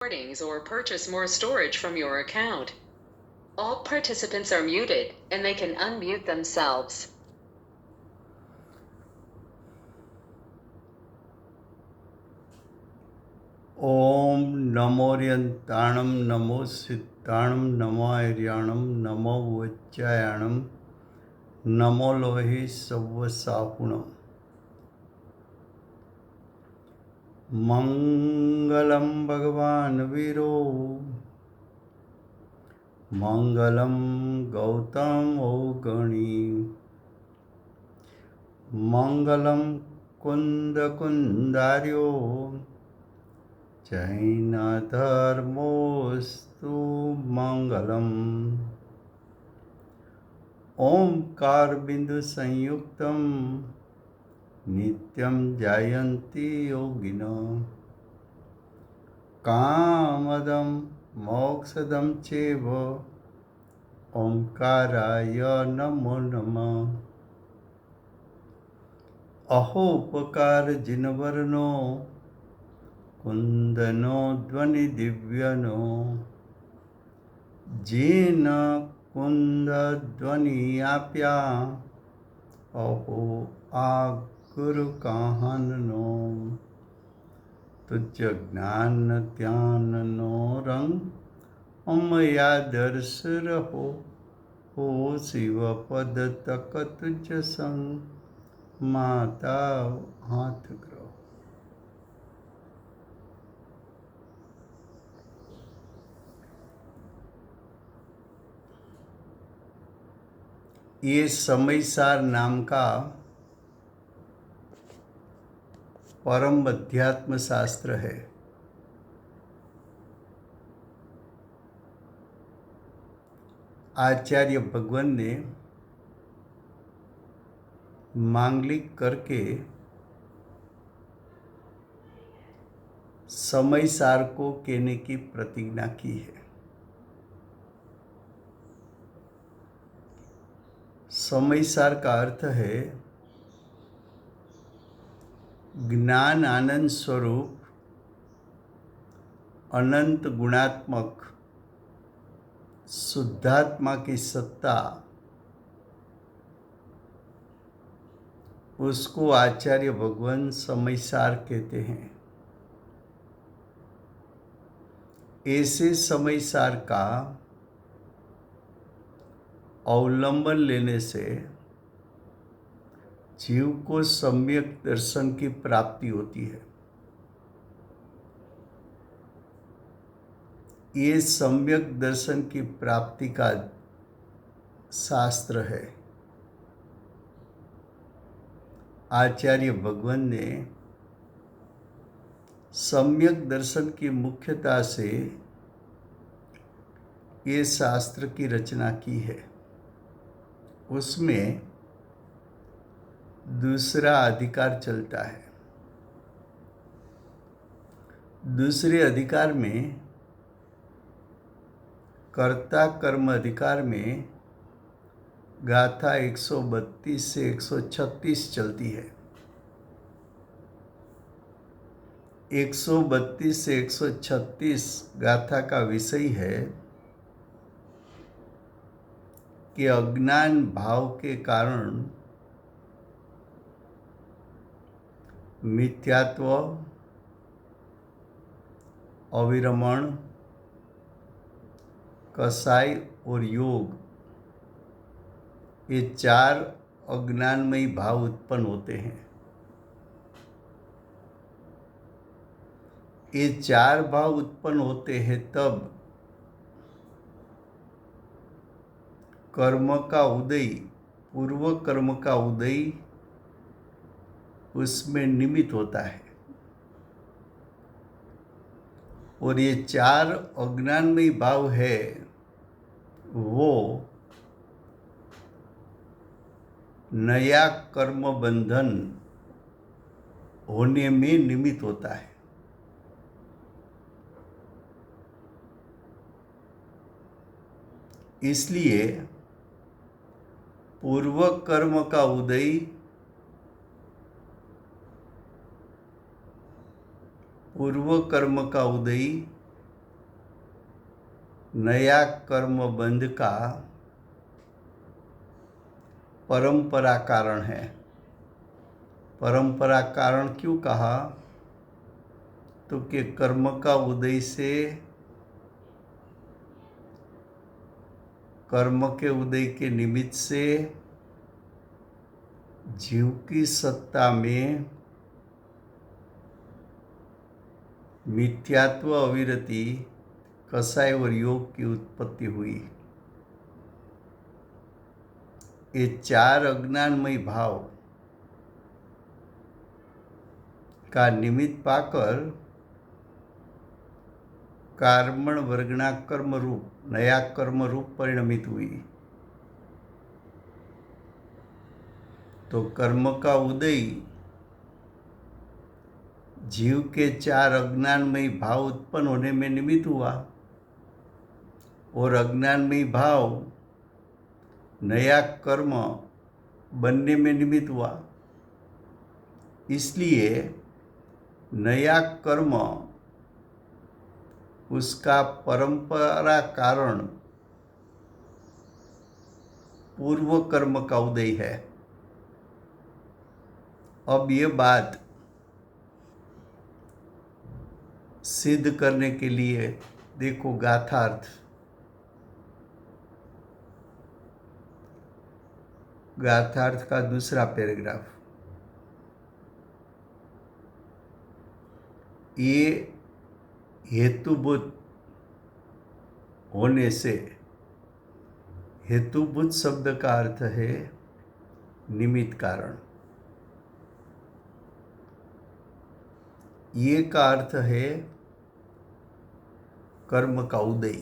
recordings or purchase more storage from your account. All participants are muted, and they can unmute themselves. ओम नमोर्यंताणं नमो सिद्धाणं नमो आर्याणं नमो वज्रायाणं नमो लोहि सव्वसाहुणं मंगलम भगवान वीरो मंगलम गौतम गणी मंगलम कुंद कुंदार्यो जैन धर्मोस्तु मंगलम ओंकार बिंदु संयुक्तम नित्यं जायन्ति योगिनो कामदं मोक्षदं चैव ओंकाराय नमो नमः अहोपकार जिनवर्णो कुंदनो ध्वनि दिव्यनो जीन कुंद ध्वनि आप्या अहो आ गुरु कहनो तुझ ज्ञान ध्यान नो रंग अमया दर्श रहो हो शिव पद तक तुझ संग माता हाथ ग्रहो। ये समयसार नाम का परम अध्यात्म शास्त्र है। आचार्य भगवान ने मांगलिक करके समयसार को कहने की प्रतिज्ञा की है। समयसार का अर्थ है ज्ञान आनंद स्वरूप अनंत गुणात्मक शुद्धात्मा की सत्ता, उसको आचार्य भगवान समयसार कहते हैं। ऐसे समयसार का अवलंबन लेने से जीव को सम्यक दर्शन की प्राप्ति होती है। ये सम्यक दर्शन की प्राप्ति का शास्त्र है। आचार्य भगवान ने सम्यक दर्शन की मुख्यता से ये शास्त्र की रचना की है। उसमें दूसरा अधिकार चलता है। दूसरे अधिकार में कर्ता कर्म अधिकार में गाथा 132 से 136 चलती है। 132 से 136 गाथा का विषय है कि अज्ञान भाव के कारण मिथ्यात्व, अविरमण, कसाई और योग, ये चार अज्ञानमयी भाव उत्पन्न होते हैं। ये चार भाव उत्पन्न होते हैं तब कर्म का उदय, पूर्व कर्म का उदय उसमें निमित्त होता है। और ये चार अज्ञानमयी भाव है वो नया कर्म बंधन होने में निमित्त होता है। इसलिए पूर्व कर्म का उदय पूर्व कर्म का उदय नया कर्म बंध का परंपरा कारण है। परंपरा कारण क्यों कहा? तो कि कर्म का उदय से, कर्म के उदय के निमित्त से जीव की सत्ता में मिथ्यात्व, अविरति, कसाय और योग की उत्पत्ति हुई। ये चार अज्ञानमय भाव का निमित्त पाकर कर्मण वर्गणा कर्म रूप, नया कर्म रूप परिणमित हुई। तो कर्म का उदय जीव के चार अज्ञानमय भाव उत्पन्न होने में निमित्त हुआ, और अज्ञानमय भाव नया कर्म बनने में निमित्त हुआ। इसलिए नया कर्म उसका परंपरा कारण पूर्व कर्म का उदय है। अब ये बात सिद्ध करने के लिए देखो गाथार्थ। गाथार्थ का दूसरा पैराग्राफ। ये हेतुभूत होने से, हेतुभूत शब्द का अर्थ है निमित्त कारण। ये का अर्थ है कर्म का उदय।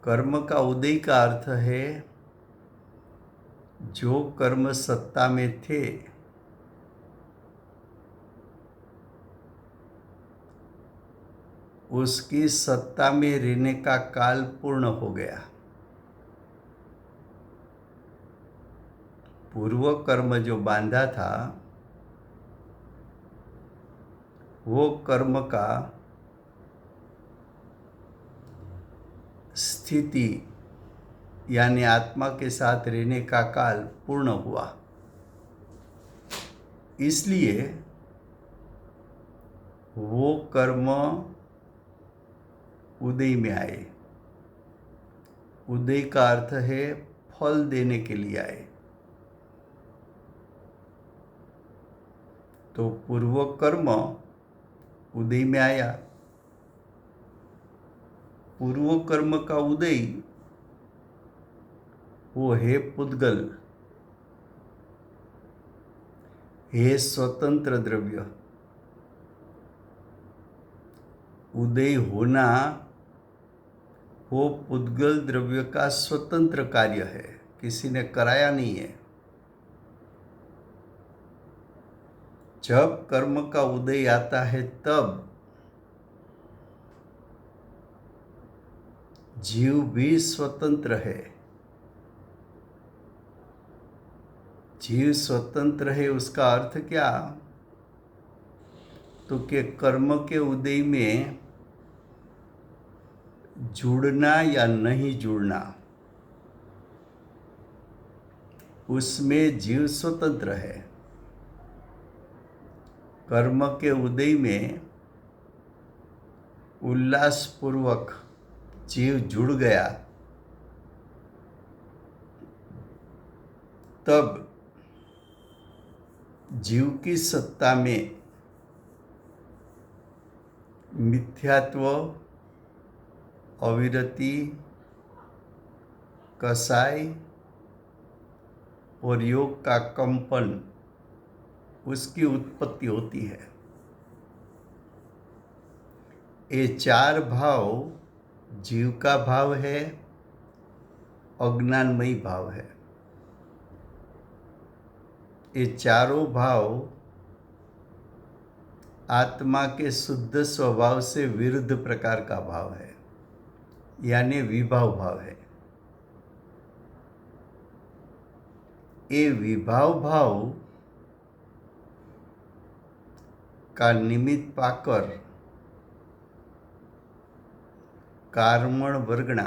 कर्म का उदय का अर्थ है जो कर्म सत्ता में थे उसकी सत्ता में रहने का काल पूर्ण हो गया। पूर्व कर्म जो बांधा था वो कर्म का स्थिति यानी आत्मा के साथ रहने का काल पूर्ण हुआ। इसलिए वो कर्म उदय में आए। उदय का अर्थ है फल देने के लिए आए। तो पूर्व कर्म उदय में आया। पूर्व कर्म का उदय वो है पुद्गल, है स्वतंत्र द्रव्य। उदय होना वो पुद्गल द्रव्य का स्वतंत्र कार्य है, किसी ने कराया नहीं है। जब कर्म का उदय आता है तब जीव भी स्वतंत्र है। जीव स्वतंत्र है उसका अर्थ क्या? तो कि कर्म के उदय में जुड़ना या नहीं जुड़ना, उसमें जीव स्वतंत्र है। कर्म के उदय में उल्लासपूर्वक जीव जुड़ गया, तब जीव की सत्ता में मिथ्यात्व, अविरति, कसाय और योग का कंपन, उसकी उत्पत्ति होती है। ये चार भाव जीव का भाव है, अज्ञानमयी भाव है। ये चारों भाव आत्मा के शुद्ध स्वभाव से विरुद्ध प्रकार का भाव है, यानी विभाव भाव है। ये विभाव भाव का निमित्त पाकर कार्मण वर्गणा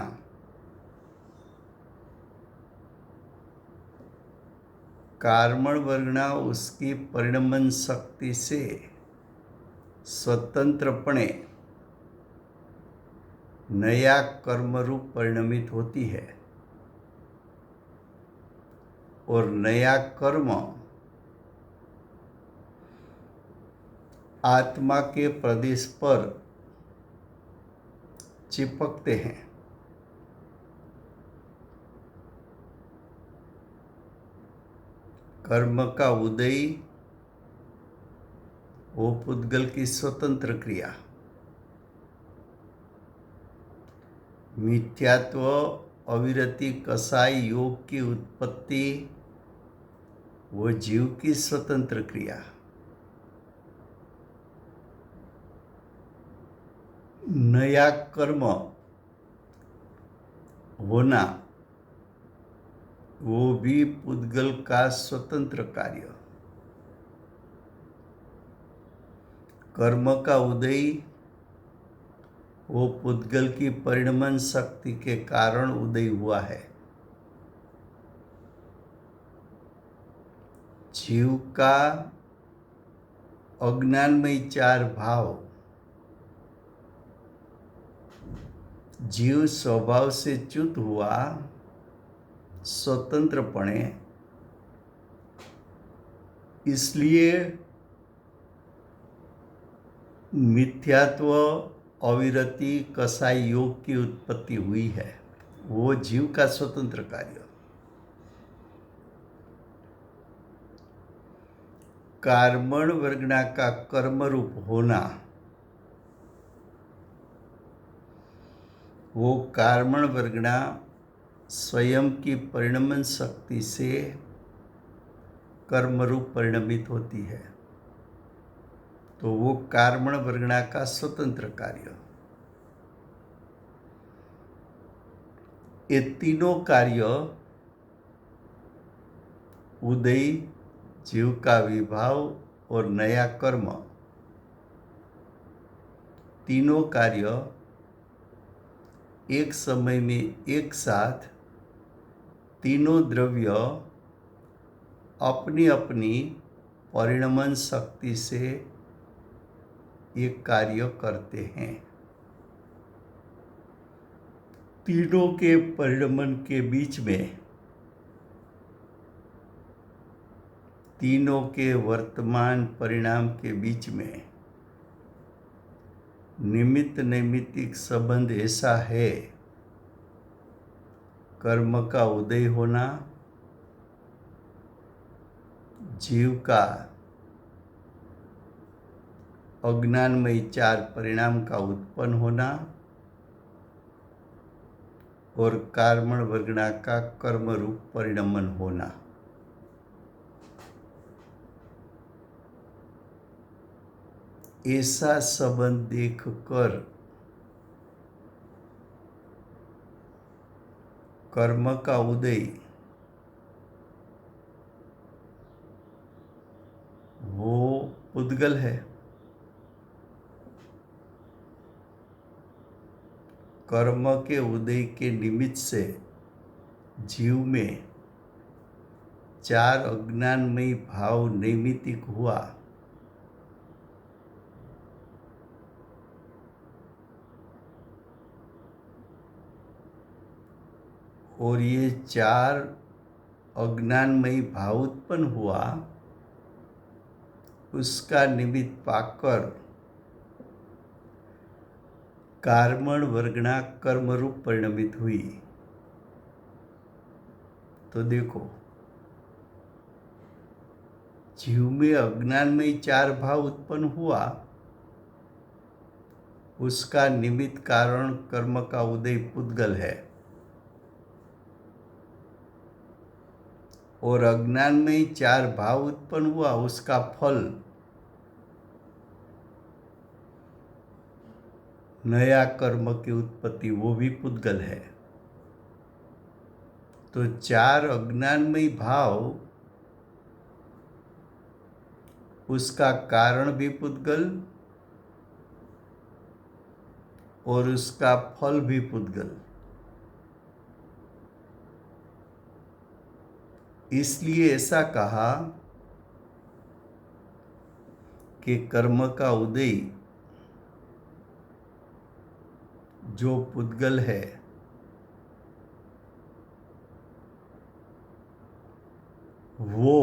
कार्मण वर्गणा उसकी परिणमन शक्ति से स्वतंत्रपणे नया कर्म रूप परिणमित होती है और नया कर्म आत्मा के प्रदेश पर चिपकते हैं। कर्म का उदय वो पुद्गल की स्वतंत्र क्रिया, मिथ्यात्व अविरति कसाई योग की उत्पत्ति वो जीव की स्वतंत्र क्रिया, नया कर्म होना वो भी पुद्गल का स्वतंत्र कार्य, कर्म का उदय वो पुद्गल की परिणमन शक्ति के कारण उदय हुआ है। जीव का अज्ञानमय चार भाव जीव स्वभाव से च्युत हुआ स्वतंत्रपणे, इसलिए मिथ्यात्व अविरति कसाई योग की उत्पत्ति हुई है। वो जीव का स्वतंत्र कार्य। कार्मण वर्गणा का कर्म रूप होना वो कार्मण वर्गणा स्वयं की परिणमन शक्ति से कर्म रूप परिणमित होती है, तो वो कार्मण वर्गणा का स्वतंत्र कार्य। ये तीनों कार्य उदय, जीव का विभाव और नया कर्म, तीनों कार्य एक समय में एक साथ तीनों द्रव्य अपनी अपनी परिणमन शक्ति से एक कार्य करते हैं। तीनों के परिणमन के बीच में, तीनों के वर्तमान परिणाम के बीच में निमित्त नैमित्तिक संबंध ऐसा है, कर्म का उदय होना, जीव का अज्ञानमय चार परिणाम का उत्पन्न होना और कार्मण वर्गणा का कर्म रूप परिणमन होना। ऐसा संबंध देखकर कर्म का उदय वो पुद्गल है, कर्म के उदय के निमित्त से जीव में चार अज्ञानमय भाव नैमित्तिक हुआ, और ये चार अज्ञानमय भाव उत्पन्न हुआ, उसका निमित्त पाकर कार्मण वर्गणा कर्म रूप परिणमित हुई। तो देखो, जीव में अज्ञानमय चार भाव उत्पन्न हुआ, उसका निमित्त कारण कर्म का उदय पुद्गल है, और अज्ञानमय चार भाव उत्पन्न हुआ, उसका फल नया कर्म की उत्पत्ति वो भी पुद्गल है। तो चार अज्ञानमय भाव, उसका कारण भी पुद्गल और उसका फल भी पुद्गल। इसलिए ऐसा कहा कि कर्म का उदय जो पुद्गल है वो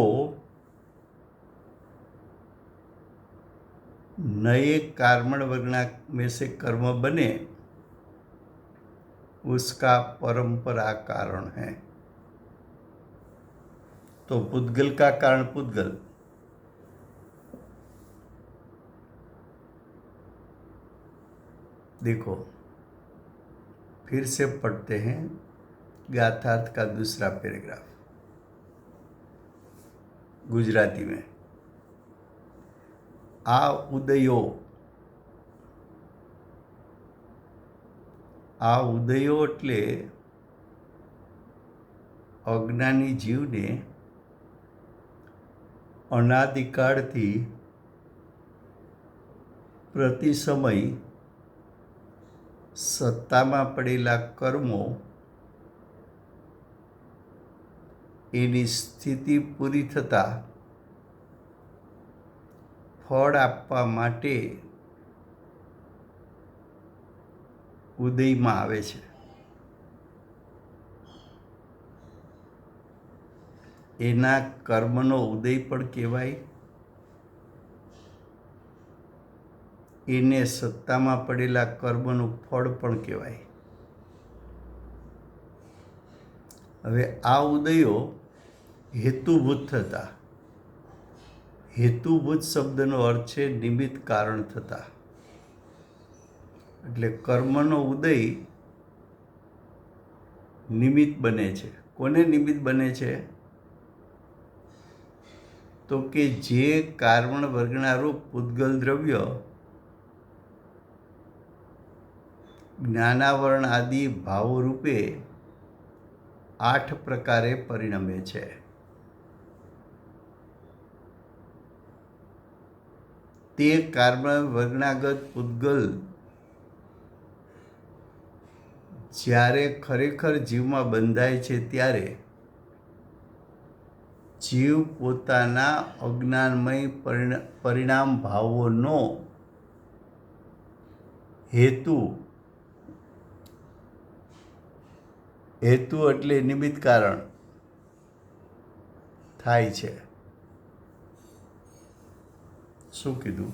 नए कार्मण वर्गना में से कर्म बने उसका परंपरा कारण है। तो पुद्गल का कारण पुद्गल। देखो फिर से पढ़ते हैं गाथार्थ का दूसरा पैराग्राफ गुजराती में। आ उदयो એટલે અજ્ઞાની જીવને અનાદિકાળથી પ્રતિ સમય સત્તામાં પડેલા કર્મો એની સ્થિતિ પૂરી થતાં ફળ આપવા માટે ઉદયમાં આવે છે। એના કર્મનો ઉદય પણ કહેવાય, એને સત્તામાં પડેલા કર્મનું ફળ પણ કહેવાય। હવે આ ઉદયો હેતુભૂત થતા। હેતુભૂત શબ્દનો અર્થ છે નિમિત્ત કારણ થતા। એટલે કર્મનો ઉદય નિમિત્ત બને છે। કોને નિમિત્ત બને છે? તો કે જે કારણ વર્ગના રૂપ પૂતગલ દ્રવ્ય જ્ઞાનાવરણ આદિ ભાવો રૂપે 8 પ્રકારે પરિણમે છે। તે કારણ વર્ગનાગત પૂતગલ જ્યારે ખરેખર જીવમાં બંધાય છે ત્યારે જીવ પોતાના અજ્ઞાનમય પરિણામ ભાવોનો હેતુ એટલે નિમિત્ત કારણ થાય છે। શું કીધું?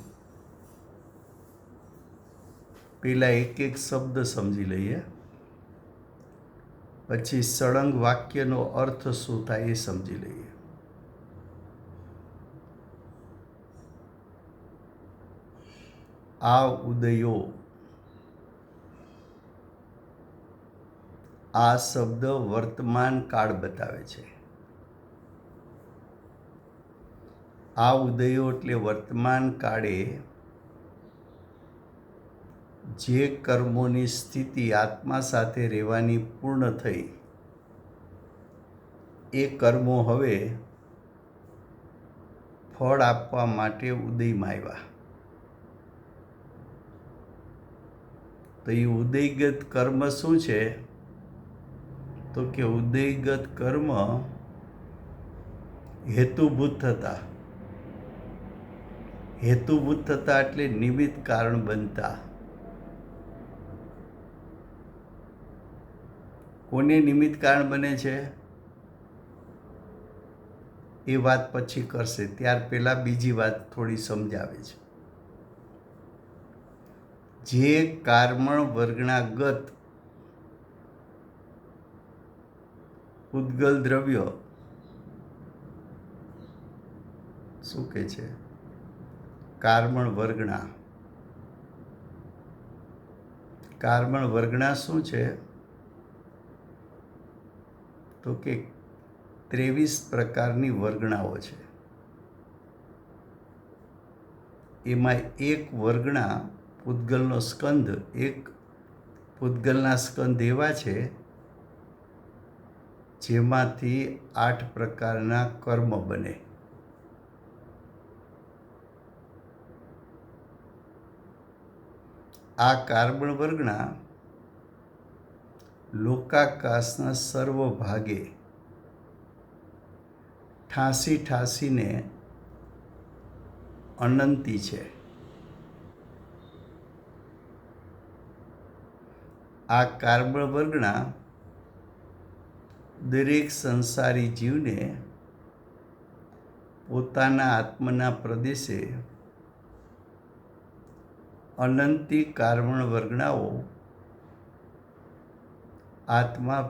પેલા એક એક શબ્દ સમજી લઈએ, પછી સળંગ વાક્યનો અર્થ શું થાય એ સમજી લઈએ। આ ઉદયો, આ શબ્દ વર્તમાન કાળ બતાવે છે। આ ઉદયો એટલે વર્તમાન કાળે જે કર્મોની સ્થિતિ આત્મા સાથે રહેવાની પૂર્ણ થઈ એ કર્મો હવે ફળ આપવા માટે ઉદયમાં આવ્યા। તો એ ઉદયગત કર્મ શું છે? તો કે ઉદયગત કર્મ હેતુભૂત થતા। હેતુભૂત થતા એટલે નિમિત્ત કારણ બનતા। કોને નિમિત્ત કારણ બને છે એ વાત પછી કરશે, ત્યાર પહેલા બીજી વાત થોડી સમજાવે છે। જે કર્મણ વર્ગનાગત પૂતગલ દ્રવ્ય શું કે છે? કર્મણ વર્ગના। કર્મણ વર્ગના શું છે? તો કે 23 પ્રકારની વર્ગણાઓ છે। એમાં એક વર્ગણા પૂતગલનો સ્કંદ, એક પૂતગલના સ્કંદ એવા છે જેમાંથી 8 પ્રકારના કર્મ બને। આ કાર્બન વર્ગના લોકાકાશના સર્વ ભાગે ઠાંસીને અનંતી છે. આ કાર્બન વર્ગના દરેક સંસારી જીવને પોતાના આત્મના પ્રદેશે અનંતી કાર્બન વર્ગનાઓ આત્મા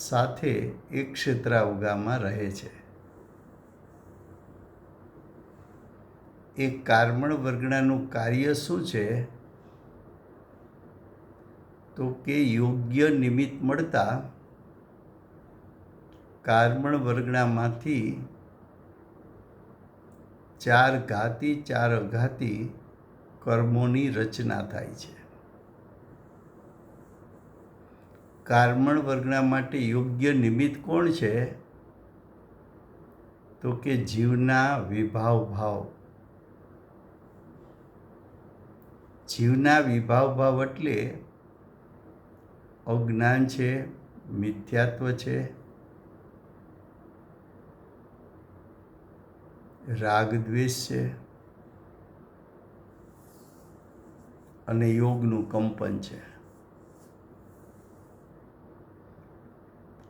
સાથે એક ક્ષેત્રાવગામાં રહે છે. એ કાર્બન વર્ગનાનું કાર્ય શું છે? તો કે યોગ્ય નિમિત્ત મળતા કાર્બન વર્ગનામાંથી 4 ઘાતી 4 અઘાતી કર્મોની રચના થાય છે. કાર્બન વર્ગના માટે યોગ્ય નિમિત્ત કોણ છે? તો કે જીવના વિભાવ ભાવ. જીવના વિભાવ ભાવ એટલે અજ્ઞાન છે, મિથ્યાત્વ છે, રાગ દ્વેષ છે અને યોગનું કંપન છે.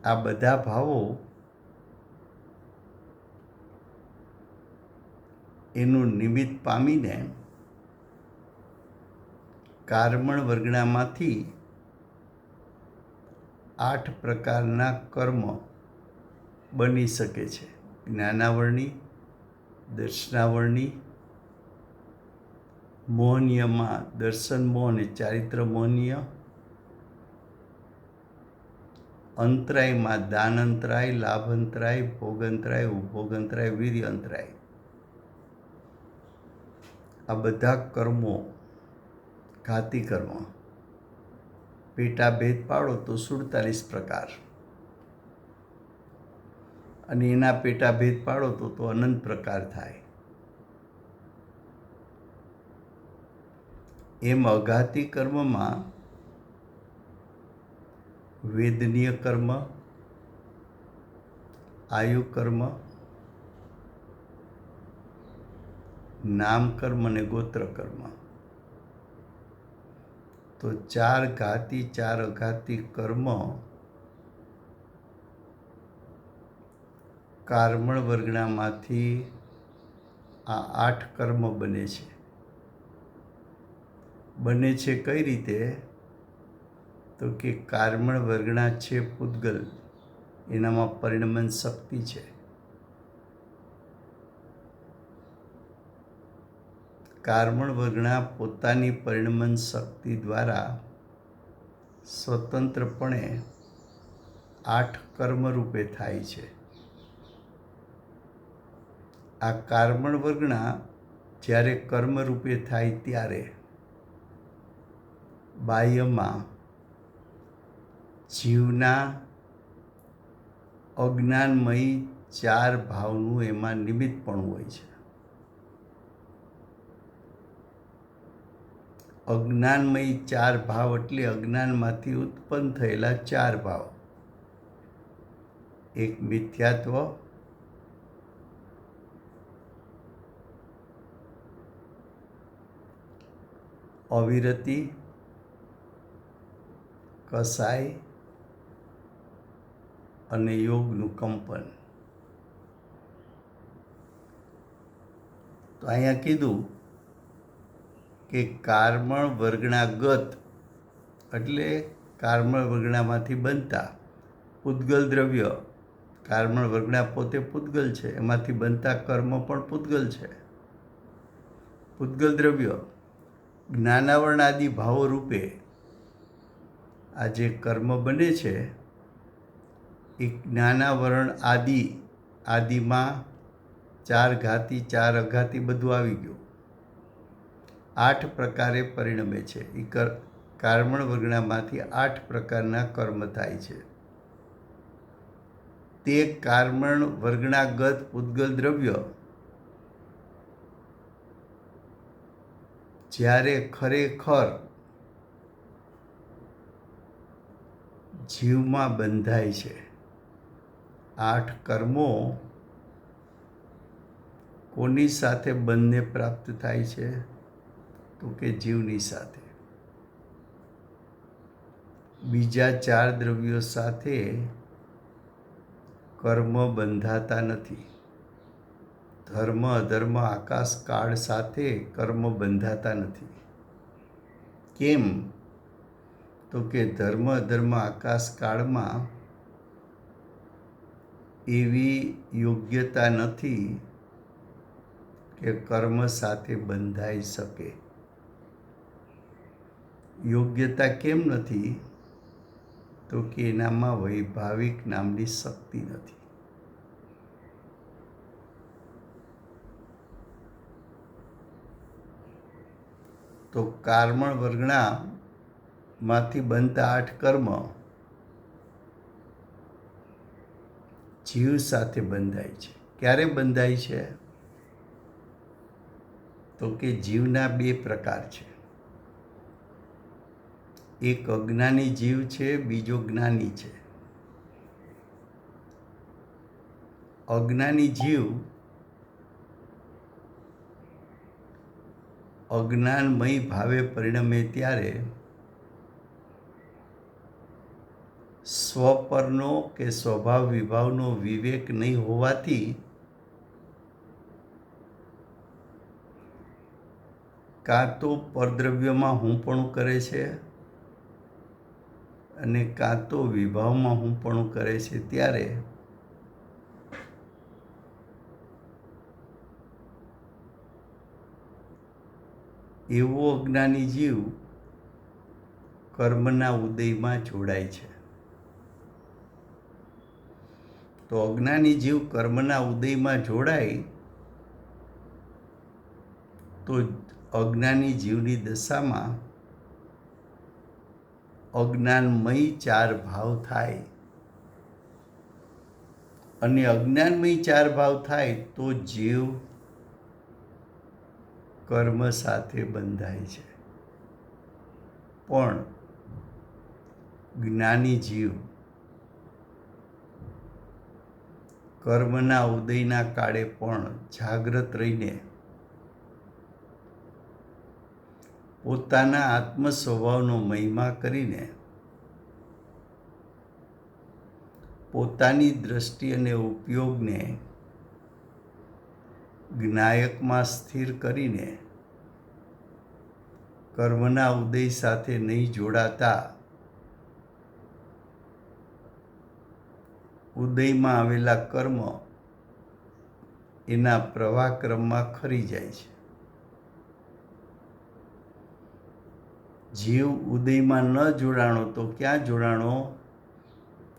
આ બધા ભાવો એનું નિમિત્ત પામીને કાર્બન વર્ગનામાંથી 8 પ્રકારના કર્મ બની શકે છે. જ્ઞાનાવરણી, દર્શનાવરણી, મોહનીયમાં દર્શન મોહ અને ચારિત્ર મોહનીય, અંતરાયમાં દાન અંતરાય, લાભ અંતરાય, ભોગ અંતરાય, ઉપભોગ અંતરાય, વીર્ય અંતરાય. આ બધા કર્મો ઘાતી કર્મ. પેટાભેદ પાડો તો 47 પ્રકાર અને એના પેટાભેદ પાડો તો અનંત પ્રકાર થાય. એમ અઘાતી કર્મમાં વેદનીય કર્મ, આયુ કર્મ, નામ કર્મ અને ગોત્ર કર્મ. તો 4 ઘાતી 4 અઘાતી કર્મ કાર્બન વર્ગનામાંથી આ 8 કર્મ બને છે. બને છે કઈ રીતે? તો કે કાર્બન વર્ગના છે પૂતગલ, એનામાં પરિણમન શક્તિ છે. કાર્બન વર્ગના પોતાની પરિણમન શક્તિ દ્વારા સ્વતંત્રપણે 8 કર્મ રૂપે થાય છે. આ કાર્બન વર્ગના જ્યારે કર્મ રૂપે થાય ત્યારે બાહ્યમાં જીવના અજ્ઞાનમયી 4 ભાવનું એમાં નિમિત્તપણું હોય છે. અજ્ઞાનમયી 4 ભાવ એટલે અજ્ઞાનમાંથી ઉત્પન્ન થયેલા 4 ભાવ. એક મિથ્યાત્વ, અવિરતિ, કસાય અને યોગનું કંપન. તો અહીંયા કીધું કે કાર્બન વર્ગના ગત એટલે કાર્બન વર્ગનામાંથી બનતા પૂતગલ દ્રવ્ય. કાર્બન વર્ગના પોતે પૂતગલ છે, એમાંથી બનતા કર્મ પણ પૂતગલ છે. પૂતગલ દ્રવ્ય જ્ઞાનાવરણ આદિ ભાવો રૂપે આ જે કર્મ બને છે એ જ્ઞાનાવરણ આદિમાં 4 ઘાતી 4 અઘાતી બધું આવી ગયું. 8 પ્રકારે પરિણમે છે. એ કાર્બન વર્ગનામાંથી 8 પ્રકારના કર્મ થાય છે. તે કાર્બન વર્ગના ગત પૂતગલ દ્રવ્ય જ્યારે ખરેખર જીવમાં બંધાય છે. 8 કર્મો કોની સાથે બંધને પ્રાપ્ત થાય છે? તો કે જીવની સાથે. બીજા 4 દ્રવ્યો સાથે કર્મ બંધાતા નથી. ધર્મ, અધર્મ, આકાશ, કાળ સાથે કર્મ બંધાતા નથી. કેમ? તો કે ધર્મ, અધર્મ, આકાશ, કાળમાં એવી યોગ્યતા નથી કે કર્મ સાથે બંધાઈ શકે. યોગ્યતા કેમ નથી? તો કે એનામાં વૈભાવિક નામની શક્તિ નથી. તો કર્મણ વર્ગણામાંથી બનતા 8 કર્મ જીવ સાથે બંધાય છે. ક્યારે બંધાય છે? તો કે જીવના 2 પ્રકાર છે. એક અજ્ઞાની જીવ છે, બીજો જ્ઞાની છે. અજ્ઞાની જીવ અજ્ઞાનમય ભાવે પરિણમે ત્યારે સ્વપરનો કે સ્વભાવ વિભાવનો વિવેક નહીં હોવાથી કાં તો પરદ્રવ્યમાં હુંપણું કરે છે અને કાં તો વિભાવમાં હુંપણું કરે છે. ત્યારે એવો અજ્ઞાની જીવ કર્મના ઉદયમાં જોડાય છે. તો અજ્ઞાની જીવ કર્મના ઉદયમાં જોડાય તો અજ્ઞાની જીવની દશામાં અજ્ઞાનમય 4 ભાવ થાય અને અજ્ઞાનમય 4 ભાવ થાય તો જીવ કર્મ સાથે બંધાય છે. પણ જ્ઞાની જીવ કર્મના ઉદયના કાળે પણ જાગ્રત રહીને પોતાના આત્મ સ્વભાવનો મહિમા કરીને પોતાની દ્રષ્ટિ અને ઉપયોગને જ્ઞાયકમાં સ્થિર કરીને કર્મના ઉદય સાથે નહીં જોડાતા ઉદયમાં આવેલા કર્મ એના પ્રવાહ ક્રમમાં ખરી જાય છે. જીવ ઉદયમાં ન જોડાણો તો ક્યાં જોડાણો?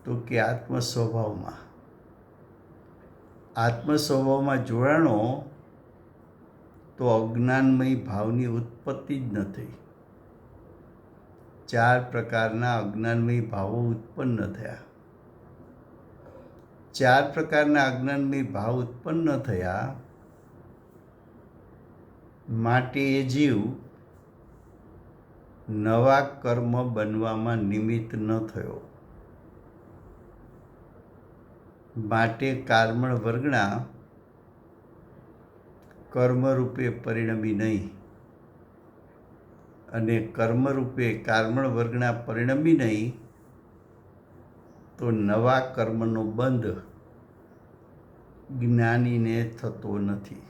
તો કે આત્મ સ્વભાવમાં. આત્મ સ્વભાવમાં જોડાણો તો અજ્ઞાનમય ભાવની ઉત્પત્તિ જ ન થઈ. 4 પ્રકારના અજ્ઞાનમય ભાવો ઉત્પન્ન થયા. 4 પ્રકારના અજ્ઞાનમય ભાવ ઉત્પન્ન થયા માટે એ જીવ નવા કર્મ બનવામાં નિમિત્ત ન થયો. માટે કર્મણ વર્ગણા કર્મરૂપે પરિણમી નહીં અને કર્મરૂપે કર્મણ વર્ગણા પરિણમી નહીં તો નવા કર્મનો બંધ જ્ઞાનીને થતો નથી.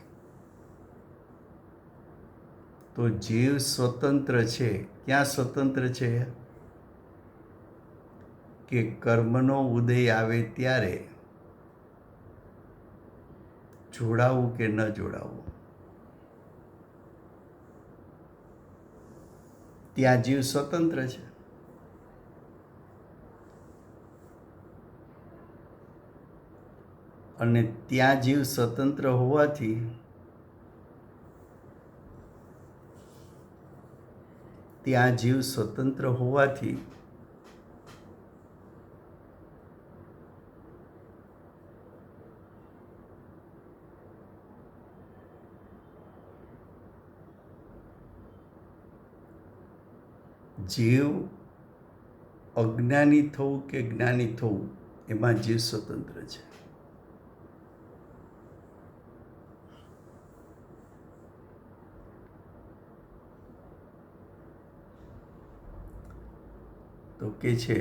તો જીવ સ્વતંત્ર છે. ક્યાં સ્વતંત્ર છે? કે કર્મનો ઉદય આવે ત્યારે જોડાવું કે ન જોડાવું, ત્યાં જીવ સ્વતંત્ર છે. અને ત્યાં જીવ સ્વતંત્ર હોવાથી જીવ અજ્ઞાની થવું કે જ્ઞાની થવું એમાં જીવ સ્વતંત્ર છે. તો કે છે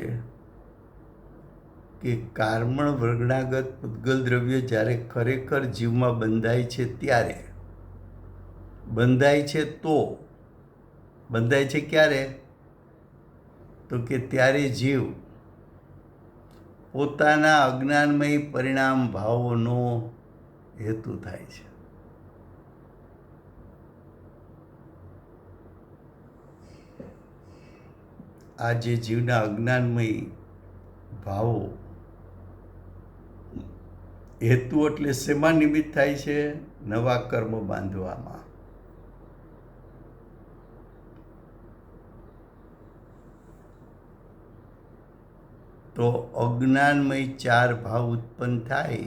કે કારમણ વર્ગણાગત પૂતગલ દ્રવ્ય જ્યારે ખરેખર જીવમાં બંધાય છે ત્યારે બંધાય છે તો બંધાય છે ક્યારે? તો કે ત્યારે જીવ પોતાના અજ્ઞાનમય પરિણામ ભાવોનો હેતુ થાય છે. આ જે જીવના અજ્ઞાનમય ભાવો હેતુ એટલે શેમાં નિમિત્ત થાય છે? નવા કર્મ બાંધવામાં. તો અજ્ઞાનમય ચાર ભાવ ઉત્પન્ન થાય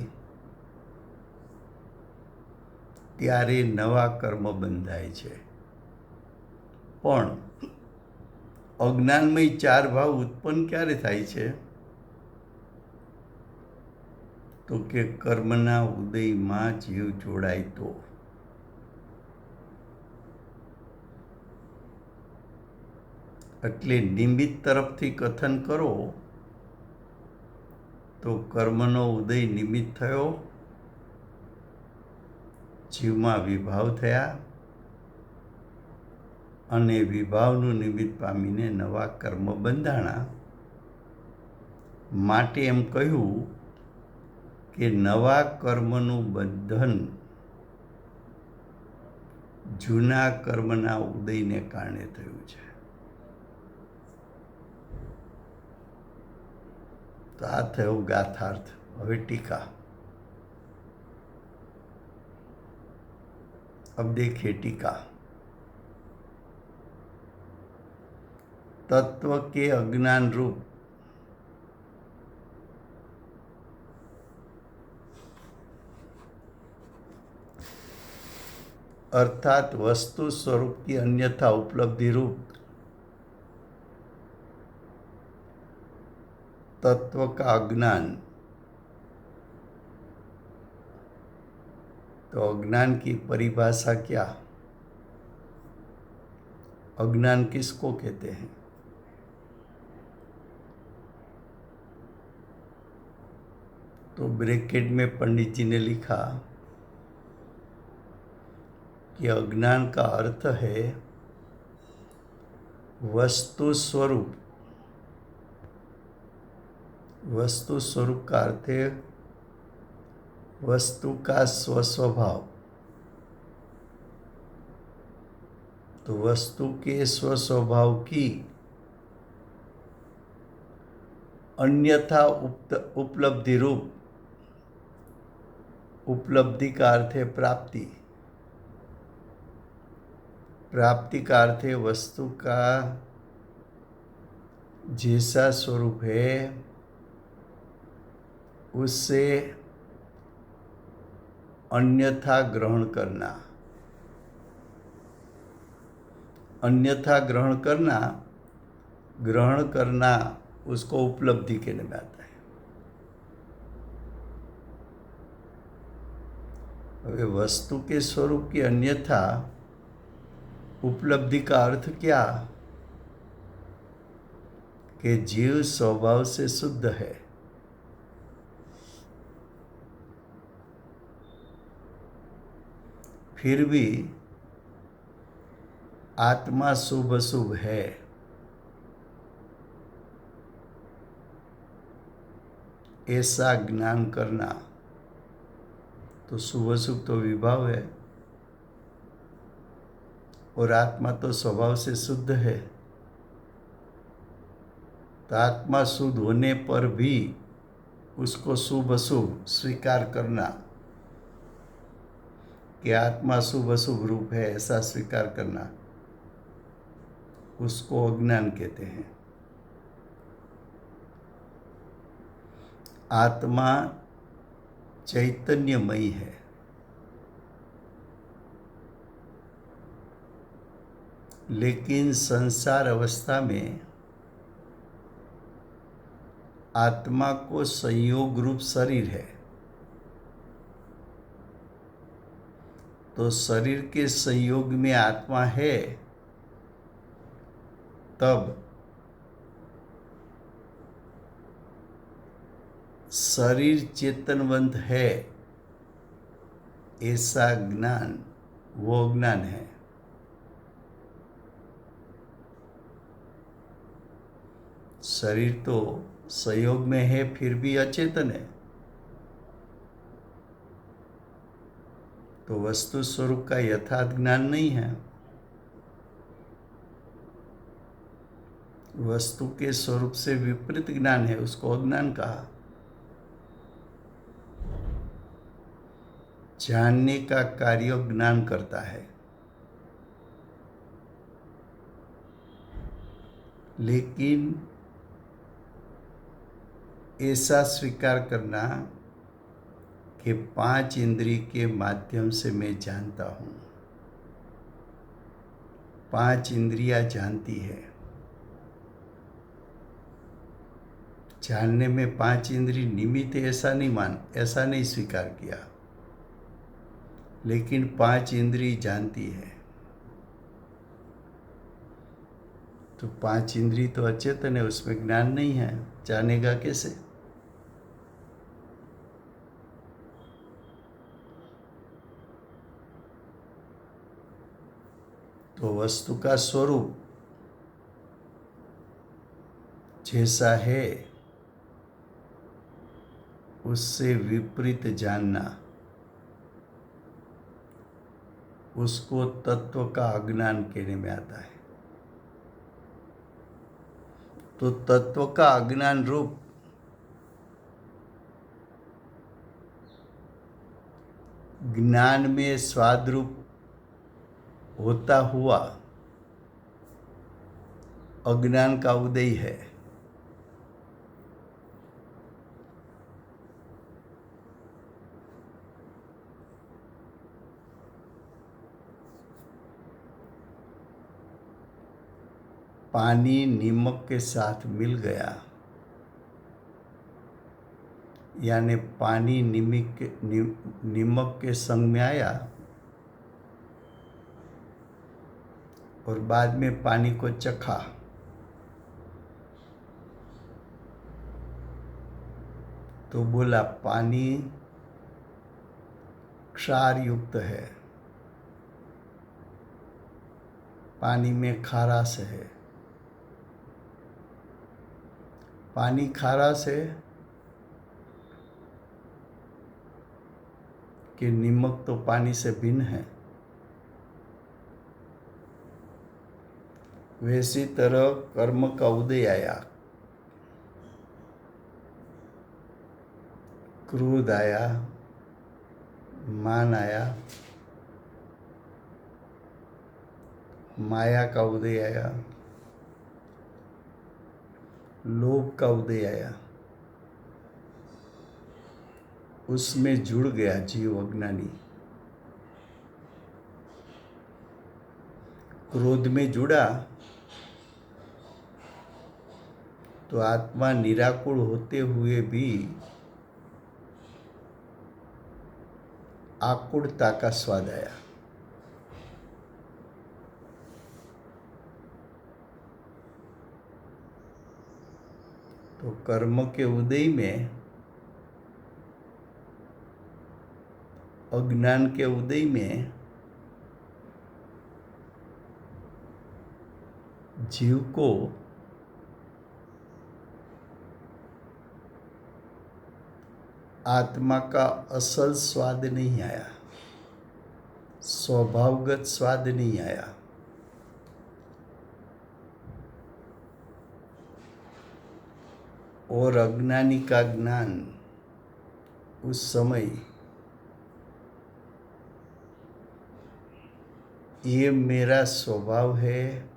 ત્યારે નવા કર્મ બંધાય છે. પણ અજ્ઞાનમય ચાર ભાવ ઉત્પન્ન ક્યારે થાય છે? તો કે કર્મના ઉદયમાં જીવ જોડાય તો. એટલે નિમિત્ત તરફથી કથન કરો તો કર્મનો ઉદય નિમિત્ત થયો, જીવમાં વિભાવ થયા અને વિભાવનું નિમિત્ત પામીને નવા કર્મ બંધાણા. માટે એમ કહ્યું કે નવા કર્મનું બંધન જૂના કર્મના ઉદયને કારણે થયું છે. તો આ થયો ગાથાર્થ. હવે ટીકા. अब देखिए टीका. तत्व के अज्ञान रूप अर्थात वस्तु स्वरूप की अन्यथा उपलब्धि रूप तत्व का अज्ञान. तो अज्ञान की परिभाषा क्या? अज्ञान किसको कहते हैं? तो ब्रैकेट में पंडित जी ने लिखा कि अज्ञान का अर्थ है वस्तु स्वरूप. वस्तु स्वरूप का अर्थ है वस्तु का स्वस्वभाव. तो वस्तु के स्वस्वभाव की अन्यथा उपलब्धि रूप. उपलब्धि का अर्थ है प्राप्ति. प्राप्ति का अर्थ है वस्तु का जैसा स्वरूप है उससे अन्यथा ग्रहण करना. अन्यथा ग्रहण करना, ग्रहण करना उसको उपलब्धि कहने में आता है. હવે वस्तु के स्वरूप की अन्यथा उपलब्धि का अर्थ क्या? कि जीव स्वभाव से शुद्ध है. फिर भी आत्मा शुभ अशुभ है. ऐसा ज्ञान करना. तो शुभ अशुभ तो विभाव है और आत्मा तो स्वभाव से शुद्ध है. तो आत्मा शुद्ध होने पर भी उसको शुभ अशुभ स्वीकार करना कि आत्मा शुभ अशुभ रूप है ऐसा स्वीकार करना, उसको अज्ञान कहते हैं. आत्मा चैतन्यमयी है. लेकिन संसार अवस्था में आत्मा को संयोग रूप शरीर है, तो शरीर के संयोग में आत्मा है, तब शरीर चेतनवंत है ऐसा ज्ञान वो अज्ञान है। शरीर तो संयोग में है फिर भी अचेतन है, तो वस्तु स्वरूप का यथार्थ ज्ञान नहीं है। वस्तु के स्वरूप से विपरीत ज्ञान है, उसको अज्ञान कहा। जानने का कार्य ज्ञान करता है, लेकिन ऐसा स्वीकार करना कि 5 इंद्रिय के माध्यम से मैं जानता हूँ, 5 इंद्रियां जानती है। जानने में 5 इंद्रिय निमित्त है ऐसा नहीं स्वीकार किया, लेकिन 5 इंद्रिय जानती है। तो 5 इंद्रिय तो अचेतन है, उसमें ज्ञान नहीं है, जानेगा कैसे? तो वस्तु का स्वरूप जैसा है उससे विपरीत जानना, उसको तत्व का अज्ञान कहने में आता है। तो तत्व का अज्ञान रूप ज्ञान में स्वाद रूप होता हुआ अज्ञान का उदय है। पानी नीमक के साथ मिल गया, यानी पानी नीमक के संग में आया और बाद में पानी को चखा, तो बोला पानी क्षार युक्त है, पानी में खारास है। पानी खारास है कि नीमक तो पानी से भिन्न है। वैसी तरह कर्म का उदय आया, क्रोध आया, मान आया, माया का उदय आया, लोभ का उदय आया, उसमें जुड़ गया जीव अज्ञानी। क्रोध में जुड़ा तो आत्मा निराकुल होते हुए भी आकुलता का स्वाद आया। तो कर्म के उदय में, अज्ञान के उदय में जीव को आत्मा का असल स्वाद नहीं आया, स्वभावगत स्वाद नहीं आया। और अज्ञानी का ज्ञान उस समय ये मेरा स्वभाव है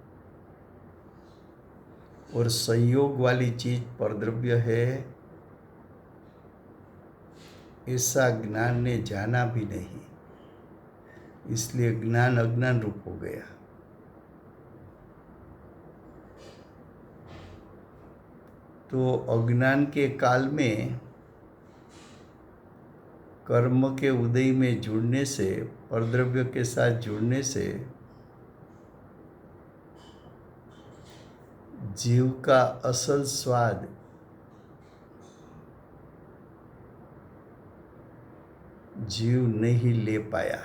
और संयोग वाली चीज परद्रव्य है, ऐसा ज्ञान ने जाना भी नहीं, इसलिए ज्ञान अज्ञान रूप हो गया। तो अज्ञान के काल में कर्म के उदय में जुड़ने से, परद्रव्य के साथ जुड़ने से जीव का असल स्वाद जीव नहीं ले पाया।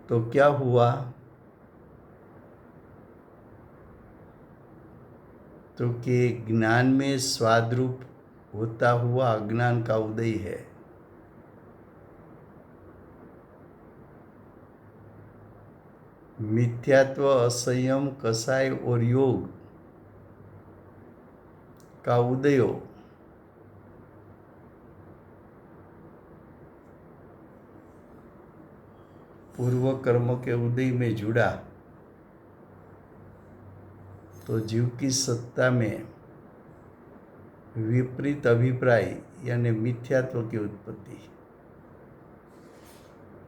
तो क्या हुआ? तो कि ज्ञान में स्वाद रूप होता हुआ अज्ञान का उदय है। मिथ्यात्व, असंयम, कसाय और योग का उदय पूर्व कर्म के उदय में जुड़ा तो जीव की सत्ता में विपरीत अभिप्राय यानी मिथ्यात्व की उत्पत्ति,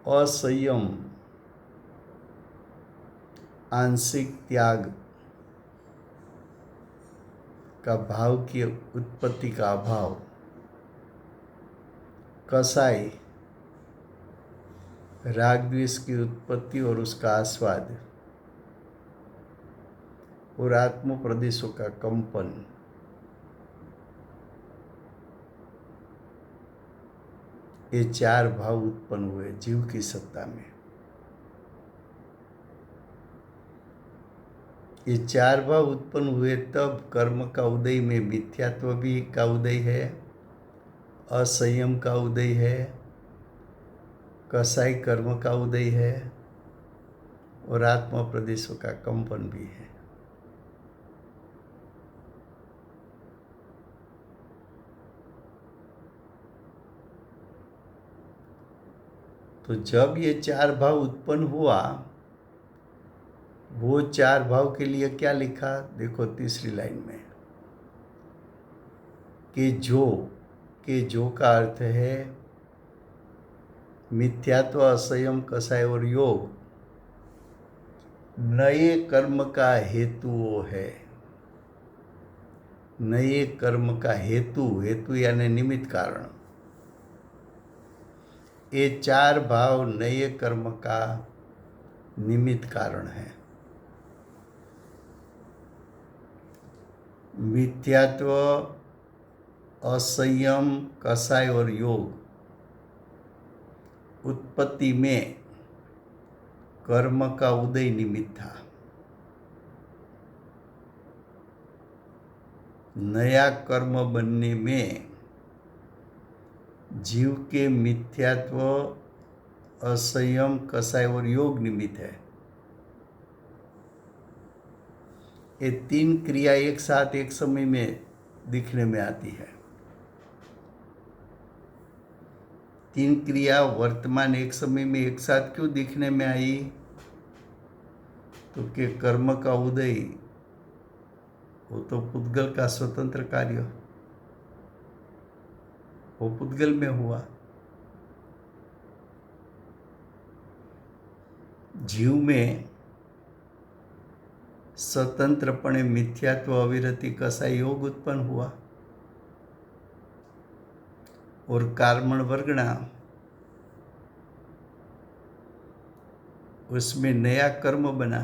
असंयम, आंशिक त्याग का भाव की उत्पत्ति का अभाव, कसाय, राग द्वेष की उत्पत्ति और उसका आस्वाद, और आत्म प्रदेशों का कंपन, ये चार भाव उत्पन्न हुए जीव की सत्ता में। ये चार भाव उत्पन्न हुए तब कर्म का उदय में मिथ्यात्व भी का उदय है, असंयम का उदय है, कसाई कर्म का उदय है और आत्म प्रदेशों का कंपन भी है। तो जब ये चार भाव उत्पन्न हुआ, वो चार भाव के लिए क्या लिखा? देखो तीसरी लाइन में कि जो का अर्थ है मिथ्यात्व, असंयम, कसाय और योग नए कर्म का हेतु है। नए कर्म का हेतु यानी निमित्त कारण। ये चार भाव नए कर्म का निमित्त कारण है। मिथ्यात्व, असंयम, कसाय और योग उत्पत्ति में कर्म का उदय निमित्त था। नया कर्म बनने में जीव के मिथ्यात्व, असंयम, कसाय और योग निमित्त है। ये तीन क्रिया एक साथ एक समय में दिखने में आती है। तीन क्रिया वर्तमान एक समय में एक साथ क्यों दिखने में आई? तो कि कर्म का उदय वो तो पुद्गल का स्वतंत्र कार्य, वो पुद्गल में हुआ। जीव में स्वतंत्रपणे मिथ्यात्व, अविरति, कसाई, योग उत्पन्न हुआ और कार्मण वर्गणा उसमें नया कर्म बना।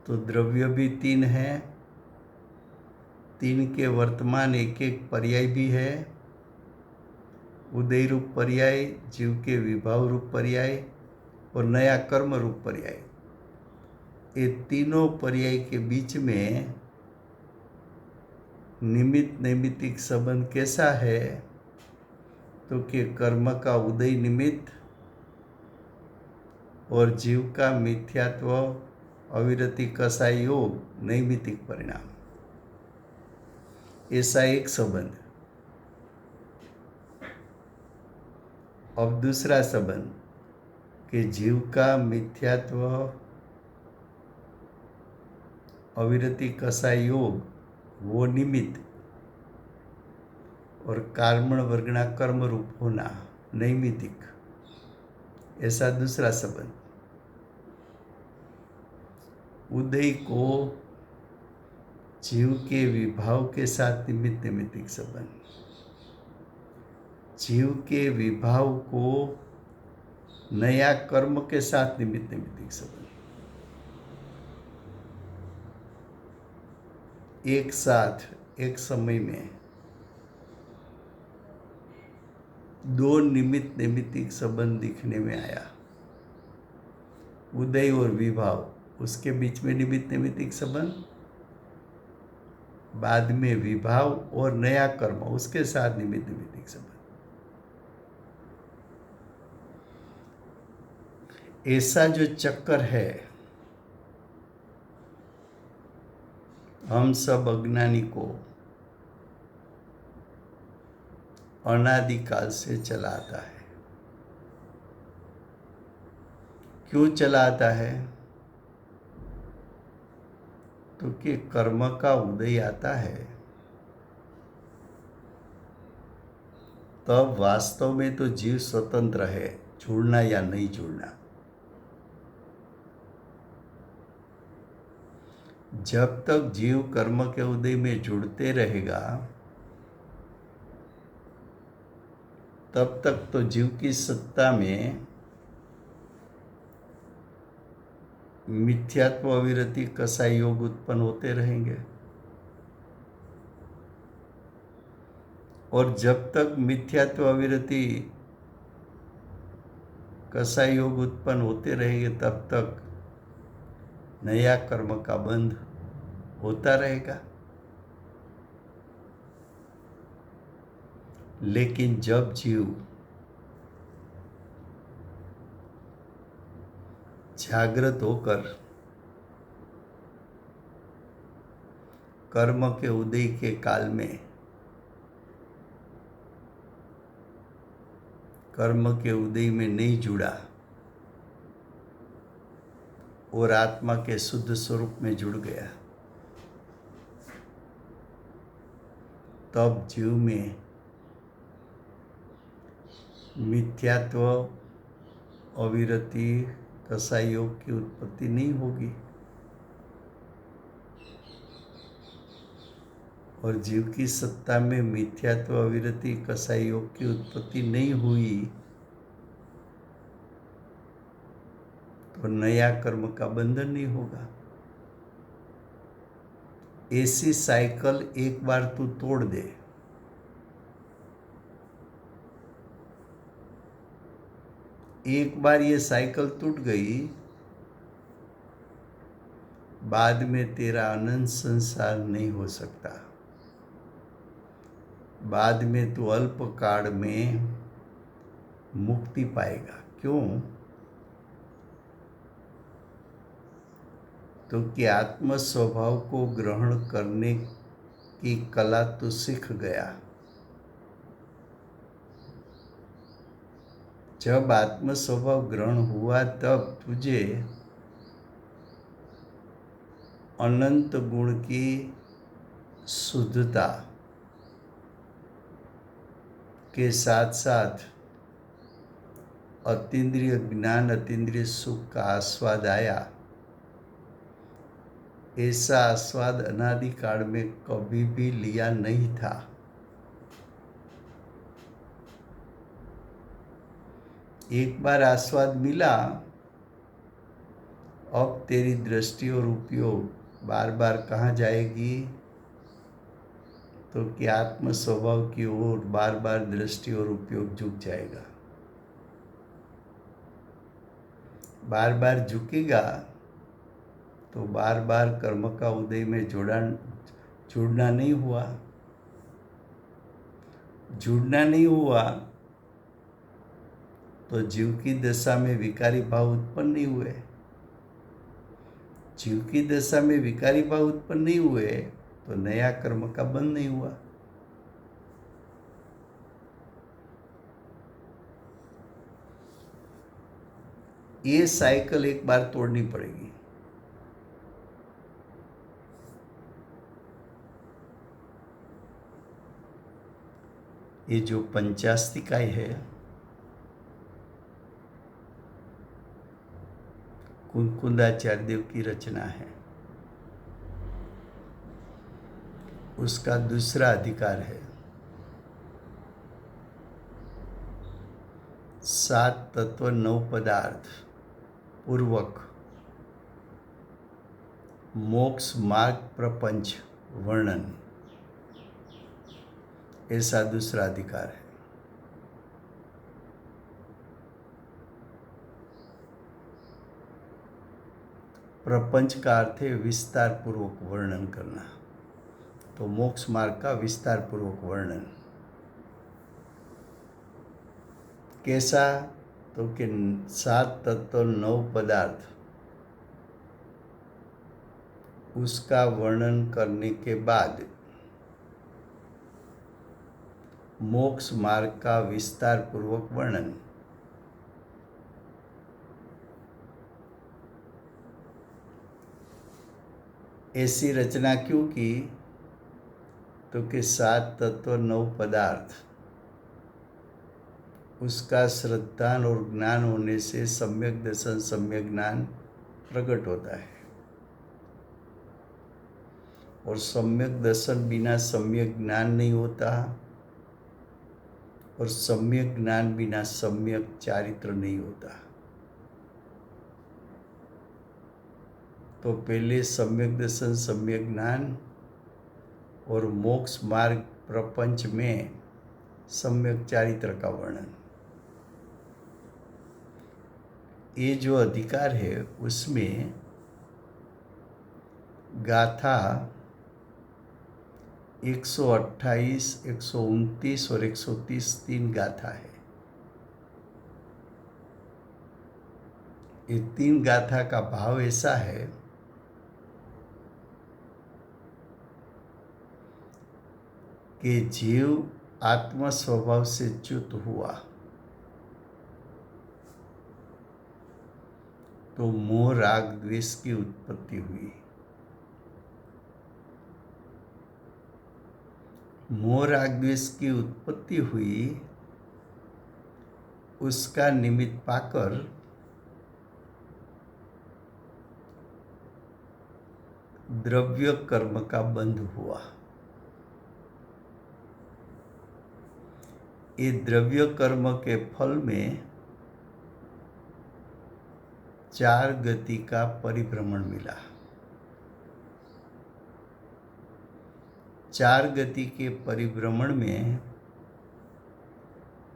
तो द्रव्य भी तीन है, तीन के वर्तमान एक एक पर्याय भी है। उदय रूप पर्याय, जीव के विभाव रूप पर्याय और नया कर्म रूप पर्याय। ये तीनों पर्याय के बीच में निमित्त नैमित्तिक संबंध कैसा है? तो कि कर्म का उदय निमित्त और जीव का मिथ्यात्व, अविरति, कसाई, योग नैमित्तिक परिणाम, ऐसा एक संबंध। अब दूसरा संबंध कि जीव का मिथ्यात्व, अविरति, कसाई, योग वो निमित्त और कार्मण वर्गणा कर्म रूप होना नैमित्तिक, ऐसा दूसरा संबंध। उदय को जीव के विभाव के साथ निमित्त नैमित्तिक संबंध, जीव के विभाव को नया कर्म के साथ निमित्त नैमित्तिक संबंध। एक साथ एक समय में दो निमित्त नैमित्तिक संबंध दिखने में आया। उदय और विभाव, उसके बीच में निमित्त नैमित्तिक संबंध, बाद में विभाव और नया कर्म, उसके साथ निमित्त नैमित्तिक संबंध। ऐसा जो चक्कर है, हम सब अज्ञानी को अनादिकाल से चला आता है। क्यों चला आता है? तो कि कर्म का उदय आता है तब वास्तव में तो जीव स्वतंत्र है, जुड़ना या नहीं जुड़ना। जब तक जीव कर्म के उदय में जुड़ते रहेगा तब तक तो जीव की सत्ता में मिथ्यात्व अविरति कसाई योग उत्पन्न होते रहेंगे। और जब तक मिथ्यात्व अविरति कसाई योग उत्पन्न होते रहेंगे तब तक नया कर्म का बंध होता रहेगा। लेकिन जब जीव जागृत होकर कर्म के उदय के काल में कर्म के उदय में नहीं जुड़ा और आत्मा के शुद्ध स्वरूप में जुड़ गया, तब जीव में मिथ्यात्व अविरति कसाई योग की उत्पत्ति नहीं होगी। और जीव की सत्ता में मिथ्यात्व अविरति कसाई योग की उत्पत्ति नहीं हुई तो नया कर्म का बंधन नहीं होगा। ऐसी साइकिल एक बार तू तोड़ दे, एक बार ये साइकिल टूट गई, बाद में तेरा अनंत संसार नहीं हो सकता। बाद में तू अल्प काल में मुक्ति पाएगा। क्यों? तो कि आत्म स्वभाव को ग्रहण करने की कला तू सीख गया। जब आत्म स्वभाव ग्रहण हुआ तब तुझे अनंत गुण की शुद्धता के साथ साथ अतीन्द्रिय ज्ञान, अतीन्द्रिय सुख का आस्वाद आया। ऐसा आस्वाद अनादि काल में कभी भी लिया नहीं था। एक बार आस्वाद मिला, अब तेरी दृष्टि और उपयोग बार बार कहाँ जाएगी? तो कि आत्म स्वभाव की ओर बार बार दृष्टि और उपयोग झुक जाएगा। बार बार झुकेगा तो बार बार कर्म का उदय में जुड़ना नहीं हुआ। जुड़ना नहीं हुआ तो जीव की दशा में विकारी भाव उत्पन्न नहीं हुए। जीव की दशा में विकारी भाव उत्पन्न नहीं हुए तो नया कर्म का बंध नहीं हुआ। ये साइकिल एक बार तोड़नी पड़ेगी। ये जो पंचास्तिकाय है, कुंकुदाचार्य देव की रचना है। उसका दूसरा अधिकार है 7 तत्व 9 पदार्थ पूर्वक मोक्ष मार्ग प्रपंच वर्णन, ऐसा दूसरा अधिकार है। प्रपंच का अर्थ है विस्तार पूर्वक वर्णन करना, तो मोक्ष मार्ग का विस्तार पूर्वक वर्णन कैसा, तो कि 7 तत्व 9 पदार्थ उसका वर्णन करने के बाद मोक्ष मार्ग का विस्तार पूर्वक वर्णन। ऐसी रचना क्यों की, तो कि 7 तत्व 9 पदार्थ उसका श्रद्धान और ज्ञान होने से सम्यक दर्शन सम्यक ज्ञान प्रकट होता है, और सम्यक दर्शन बिना सम्यक ज्ञान नहीं होता, और सम्यक ज्ञान बिना सम्यक चारित्र नहीं होता। तो पहले सम्यक दर्शन सम्यक ज्ञान और मोक्ष मार्ग प्रपंच में सम्यक चारित्र का वर्णन। ये जो अधिकार है उसमें गाथा 128, 129 और 130 3 गाथा है। ये 3 गाथा का भाव ऐसा है कि जीव आत्म स्वभाव से च्युत हुआ तो मोह राग द्वेष की उत्पत्ति हुई। मोह राग द्वेष की उत्पत्ति हुई, उसका निमित्त पाकर द्रव्य कर्म का बंध हुआ। ये द्रव्य कर्म के फल में 4 गति का परिभ्रमण मिला। 4 गति के परिभ्रमण में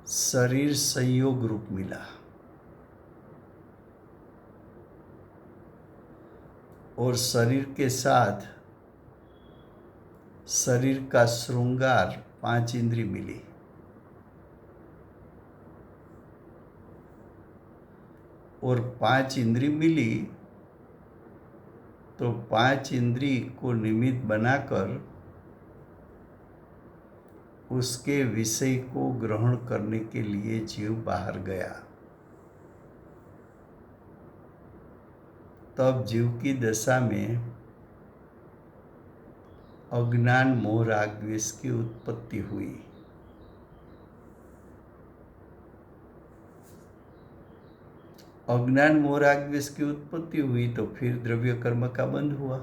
शरीर संयोग रूप मिला, और शरीर के साथ शरीर का श्रृंगार 5 इंद्री मिली, और 5 इंद्री मिली तो 5 इंद्री को निमित्त बनाकर उसके विषय को ग्रहण करने के लिए जीव बाहर गया। तब जीव की दशा में अज्ञान मोह राग द्वेष की उत्पत्ति हुई। अज्ञान मोह राग द्वेष की उत्पत्ति हुई तो फिर द्रव्य कर्म का बंध हुआ।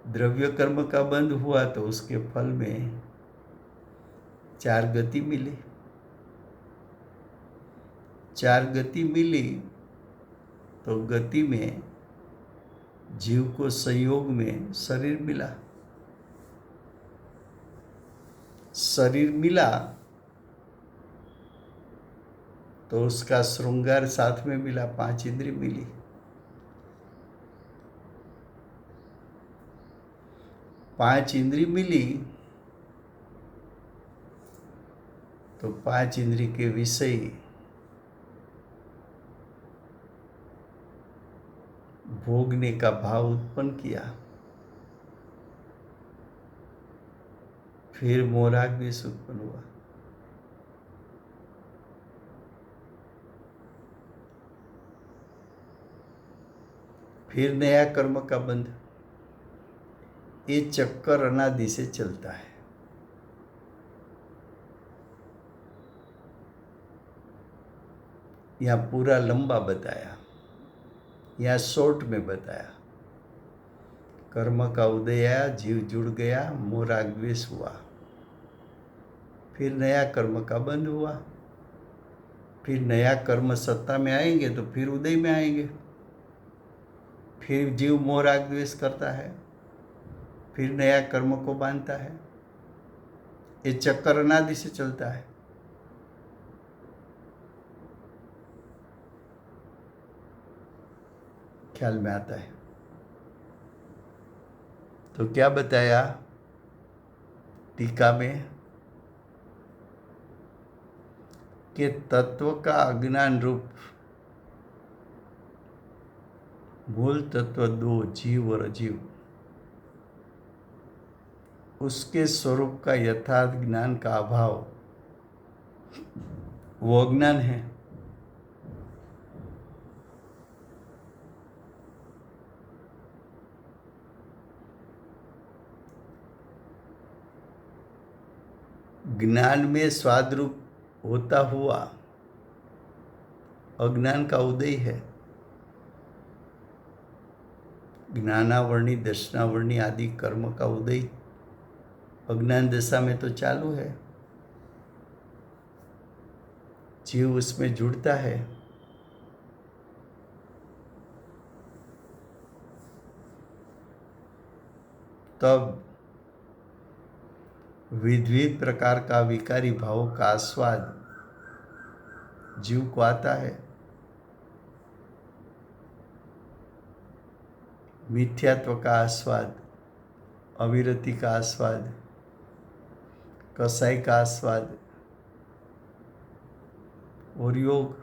द्रव्य कर्म का बंध हुआ तो उसके फल में 4 गति मिली। 4 गति मिली तो गति में जीव को संयोग में शरीर मिला। शरीर मिला तो उसका श्रृंगार साथ में मिला, 5 इंद्री मिली। 5 इंद्री मिली तो 5 इंद्री के विषय भोगने का भाव उत्पन्न किया। फिर मोह राग द्वेष उत्पन्न हुआ। फिर नया कर्म का बंध। ये चक्कर अनादि से चलता है। यहाँ पूरा लंबा बताया, यहाँ शॉर्ट में बताया। कर्म का उदय आया, जीव जुड़ गया, मोह राग द्वेष हुआ, फिर नया कर्म का बंध हुआ, फिर नया कर्म सत्ता में आएंगे तो फिर उदय में आएंगे, फिर जीव मोह राग द्वेष करता है, फिर नया कर्म को बांधता है। ये चक्कर अनादि से चलता है। ख्याल में आता है। तो क्या बताया टीका में कि तत्व का अज्ञान रूप मूल तत्व दो, जीव और अजीव, उसके स्वरूप का यथार्थ ज्ञान का अभाव वो अज्ञान है। ज्ञान में स्वाद रूप होता हुआ अज्ञान का उदय है। ज्ञानावर्णी दर्शनावर्णी आदि कर्म का उदय अज्ञान दशा में तो चालू है। जीव उसमें जुड़ता है, तब विविध प्रकार का विकारी भावों का आस्वाद जीव को आता है। मिथ्यात्व का आस्वाद, अविरति का आस्वाद, कसाई का आस्वाद और योग।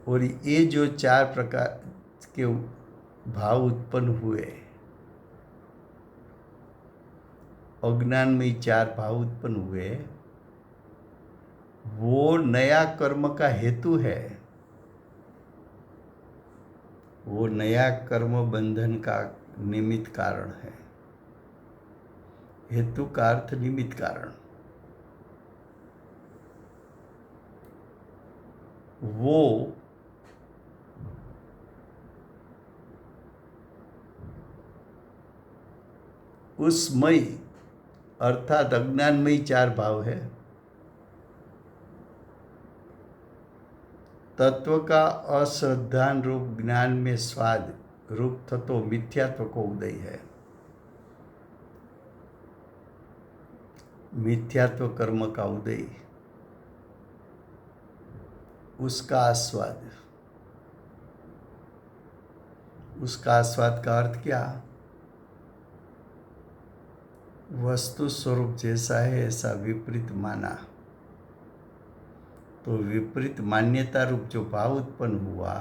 और ये जो चार प्रकार के भाव उत्पन्न हुए, अज्ञान में चार भाव उत्पन्न हुए, वो नया कर्म का हेतु है। वो नया कर्म बंधन का निमित्त कारण है। हेतु का अर्थ निमित्त कारण। वो उस मई अर्थात अज्ञानमयी चार भाव है। तत्व का अश्रद्धान रूप ज्ञान में स्वाद रूप थतो मिथ्यात्व को उदय है। मिथ्यात्व कर्म का उदय, उसका आस्वाद। उसका आस्वाद का अर्थ क्या? वस्तु स्वरूप जैसा है ऐसा विपरीत माना, तो विपरीत मान्यता रूप जो भाव उत्पन्न हुआ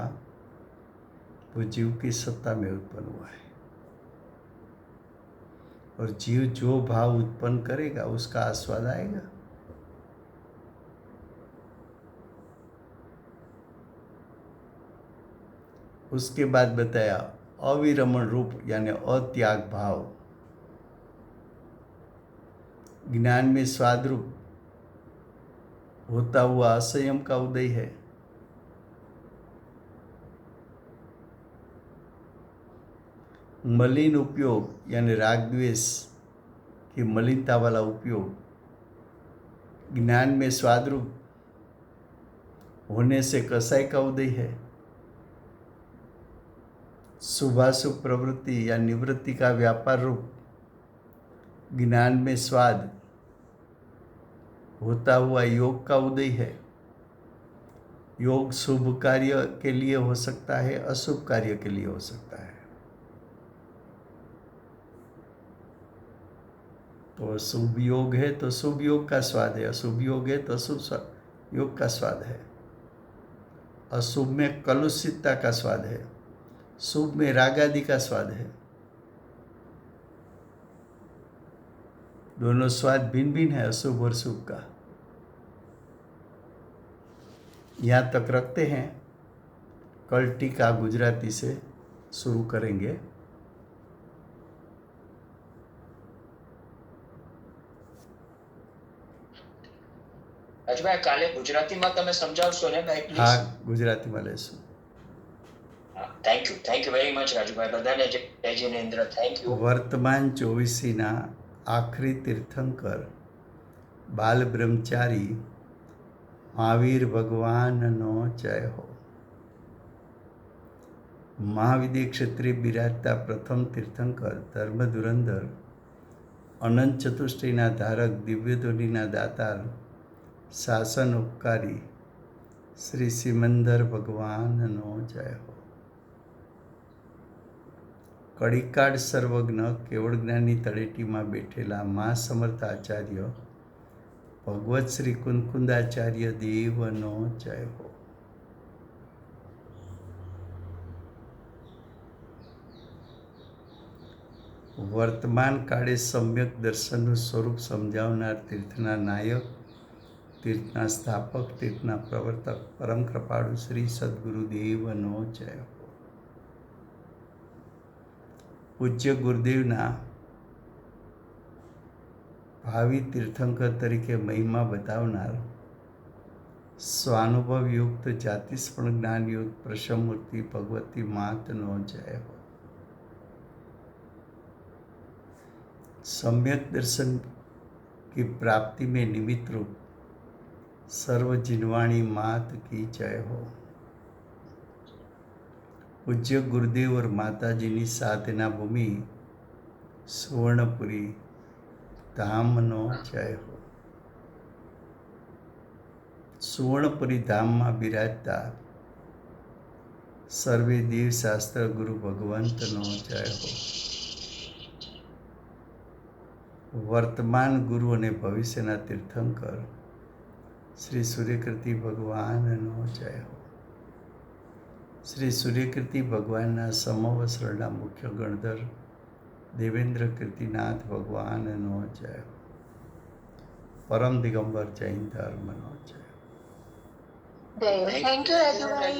वो जीव की सत्ता में उत्पन्न हुआ है। और जीव जो भाव उत्पन्न करेगा उसका आस्वाद आएगा। उसके बाद बताया अविरमण रूप यानी अत्याग भाव, ज्ञान में स्वाद रूप होता हुआ असंयम का उदय है। मलिन उपयोग यानी राग द्वेष की मलिनता वाला उपयोग, ज्ञान में स्वाद रूप होने से कसाई का उदय है। शुभाशुभ प्रवृत्ति या निवृत्ति का व्यापार रूप ज्ञान में स्वाद होता हुआ योग का उदय है। योग शुभ कार्य के लिए हो सकता है, अशुभ कार्य के लिए हो सकता है। तो शुभ योग है तो शुभ योग का स्वाद है, अशुभ योग है तो अशुभ योग का स्वाद है। अशुभ में कलुषितता का स्वाद है, शुभ में राग आदि का स्वाद है। दोनों स्वाद भिन्न भिन्न है, अशुभ और शुभ का। यहाँ तक रखते हैं। कल टीका गुजराती से शुरू करेंगे। રાજુભાઈ કાલે ગુજરાતીમાં તમે સમજાવશો ને ભાઈ પ્લીઝ? હા, ગુજરાતીમાં લેશું. Thank you very much Rajubhai. બધાને જય જિનેન્દ્ર. Thank you. વર્તમાન ચોવીસીના આખરી તીર્થંકર બાલ બ્રહ્મચારી મહાવીર ભગવાનનો જય હો. મહાવિદ્ય ક્ષેત્રે બિરાજતા પ્રથમ તીર્થંકર ધર્મ ધુરંધર અનંત ચતુષ્ટયના ધારક દિવ્યધ્વનિના દાતાર શાસન ઉપકારી શ્રી સિમંદર ભગવાનનો જય હો. કડીકાળ સર્વજ્ઞ કેવળ જ્ઞાનની તળેટીમાં બેઠેલા મા સમર્થ આચાર્ય ભગવત શ્રી કુંદકુંદાચાર્ય દેવનો જય હો. વર્તમાન કાળે સમ્યક દર્શનનું સ્વરૂપ સમજાવનાર તીર્થના નાયક, તીર્થના સ્થાપક, તીર્થના પ્રવર્તક પરમ કૃપાળુ શ્રી સદગુરુદેવનો જય હો. પૂજ્ય ગુરુદેવના ભાવિ તીર્થંકર તરીકે મહિમા બતાવનાર સ્વાનુભવયુક્ત જાતિસ્પણ જ્ઞાનયુક્ત પ્રશમૂર્તિ ભગવતી માતનો જય હો. सम्यक दर्शन की प्राप्ति में निमित्त रूप सर्व जिनवाणी मात की जय हो. पूज्य गुरुदेव और माता जी की साधना भूमि सुवर्णपुरी धामनो जय हो. सुवर्णपुरी धाम में बिराजता सर्वे देव शास्त्र गुरु भगवंतनो जय हो. વર્તમાન ગુરુ અને ભવિષ્યના તીર્થંકર શ્રી સૂર્યકીર્તિ ભગવાનનો જય હો. શ્રી સૂર્યકીર્તિ ભગવાનના સમવસરણા મુખ્ય ગણધર દેવેન્દ્ર કીર્તિનાથ ભગવાનનો જય હો. પરમ દિગંબર જૈન ધર્મનો જય હો. Thank you Rajubhai.